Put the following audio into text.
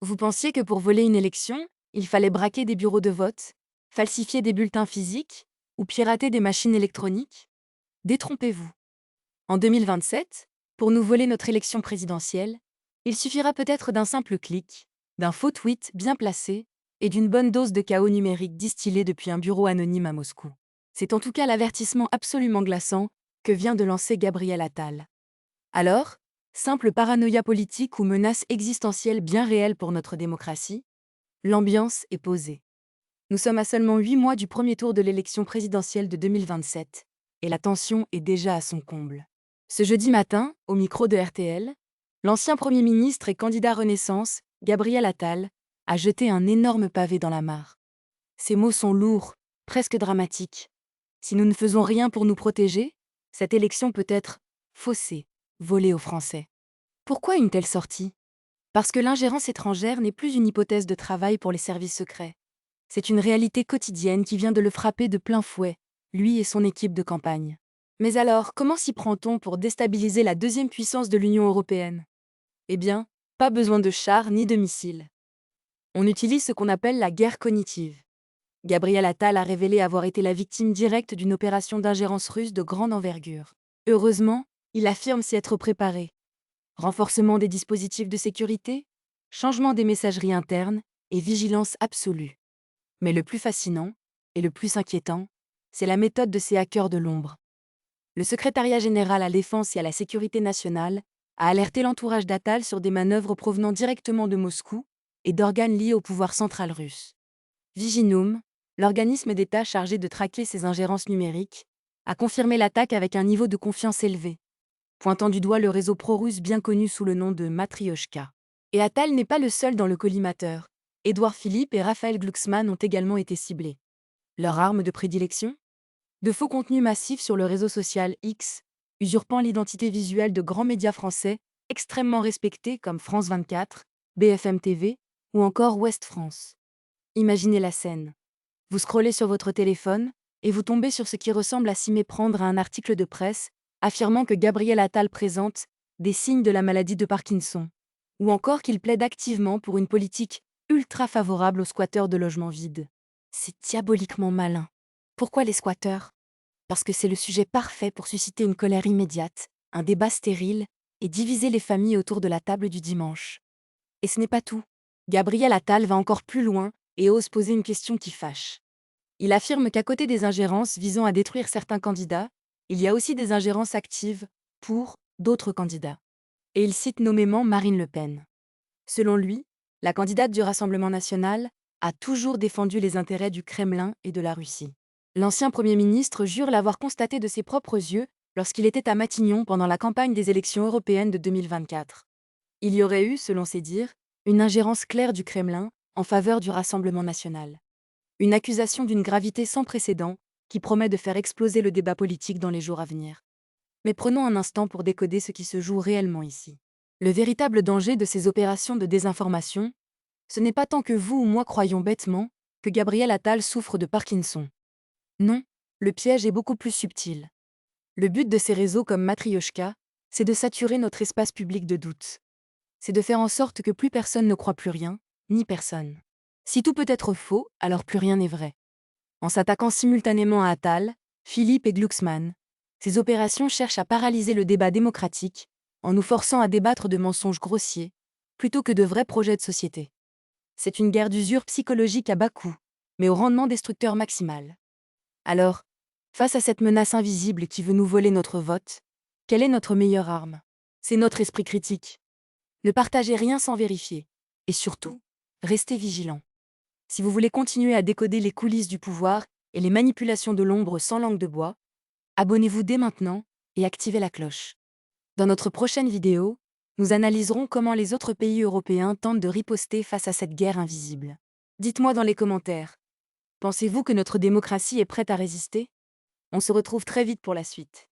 Vous pensiez que pour voler une élection, il fallait braquer des bureaux de vote, falsifier des bulletins physiques ou pirater des machines électroniques? Détrompez-vous. En 2027, pour nous voler notre élection présidentielle, il suffira peut-être d'un simple clic, d'un faux tweet bien placé et d'une bonne dose de chaos numérique distillé depuis un bureau anonyme à Moscou. C'est en tout cas l'avertissement absolument glaçant que vient de lancer Gabriel Attal. Alors, simple paranoïa politique ou menace existentielle bien réelle pour notre démocratie? L'ambiance est posée. Nous sommes à seulement 8 mois du premier tour de l'élection présidentielle de 2027, et la tension est déjà à son comble. Ce jeudi matin, au micro de RTL, l'ancien Premier ministre et candidat Renaissance, Gabriel Attal, a jeté un énorme pavé dans la mare. Ses mots sont lourds, presque dramatiques. Si nous ne faisons rien pour nous protéger, cette élection peut être faussée, volée aux Français. Pourquoi une telle sortie? Parce que l'ingérence étrangère n'est plus une hypothèse de travail pour les services secrets. C'est une réalité quotidienne qui vient de le frapper de plein fouet, lui et son équipe de campagne. Mais alors, comment s'y prend-on pour déstabiliser la deuxième puissance de l'Union européenne? Eh bien, pas besoin de chars ni de missiles. On utilise ce qu'on appelle la guerre cognitive. Gabriel Attal a révélé avoir été la victime directe d'une opération d'ingérence russe de grande envergure. Heureusement, il affirme s'y être préparé. Renforcement des dispositifs de sécurité, changement des messageries internes et vigilance absolue. Mais le plus fascinant, et le plus inquiétant, c'est la méthode de ces hackers de l'ombre. Le secrétariat général à la défense et à la sécurité nationale a alerté l'entourage d'Attal sur des manœuvres provenant directement de Moscou et d'organes liés au pouvoir central russe. Viginum, l'organisme d'État chargé de traquer ces ingérences numériques, a confirmé l'attaque avec un niveau de confiance élevé, pointant du doigt le réseau pro-russe bien connu sous le nom de Matrioshka. Et Attal n'est pas le seul dans le collimateur. Édouard Philippe et Raphaël Glucksmann ont également été ciblés. Leur arme de prédilection? De faux contenus massifs sur le réseau social X, usurpant l'identité visuelle de grands médias français extrêmement respectés comme France 24, BFM TV ou encore Ouest France. Imaginez la scène. Vous scrollez sur votre téléphone et vous tombez sur ce qui ressemble à s'y méprendre à un article de presse affirmant que Gabriel Attal présente des signes de la maladie de Parkinson, ou encore qu'il plaide activement pour une politique ultra favorable aux squatteurs de logements vides. C'est diaboliquement malin. Pourquoi les squatteurs? Parce que c'est le sujet parfait pour susciter une colère immédiate, un débat stérile et diviser les familles autour de la table du dimanche. Et ce n'est pas tout. Gabriel Attal va encore plus loin et ose poser une question qui fâche. Il affirme qu'à côté des ingérences visant à détruire certains candidats, il y a aussi des ingérences actives pour d'autres candidats. Et il cite nommément Marine Le Pen. Selon lui, la candidate du Rassemblement national a toujours défendu les intérêts du Kremlin et de la Russie. L'ancien Premier ministre jure l'avoir constaté de ses propres yeux lorsqu'il était à Matignon pendant la campagne des élections européennes de 2024. Il y aurait eu, selon ses dires, une ingérence claire du Kremlin en faveur du Rassemblement national. Une accusation d'une gravité sans précédent qui promet de faire exploser le débat politique dans les jours à venir. Mais prenons un instant pour décoder ce qui se joue réellement ici. Le véritable danger de ces opérations de désinformation, ce n'est pas tant que vous ou moi croyons bêtement que Gabriel Attal souffre de Parkinson. Non, le piège est beaucoup plus subtil. Le but de ces réseaux comme Matryoshka, c'est de saturer notre espace public de doute. C'est de faire en sorte que plus personne ne croit plus rien, ni personne. Si tout peut être faux, alors plus rien n'est vrai. En s'attaquant simultanément à Attal, Philippe et Glucksmann, ces opérations cherchent à paralyser le débat démocratique en nous forçant à débattre de mensonges grossiers, plutôt que de vrais projets de société. C'est une guerre d'usure psychologique à bas coût, mais au rendement destructeur maximal. Alors, face à cette menace invisible qui veut nous voler notre vote, quelle est notre meilleure arme? C'est notre esprit critique. Ne partagez rien sans vérifier. Et surtout, restez vigilants. Si vous voulez continuer à décoder les coulisses du pouvoir et les manipulations de l'ombre sans langue de bois, abonnez-vous dès maintenant et activez la cloche. Dans notre prochaine vidéo, nous analyserons comment les autres pays européens tentent de riposter face à cette guerre invisible. Dites-moi dans les commentaires, pensez-vous que notre démocratie est prête à résister? On se retrouve très vite pour la suite.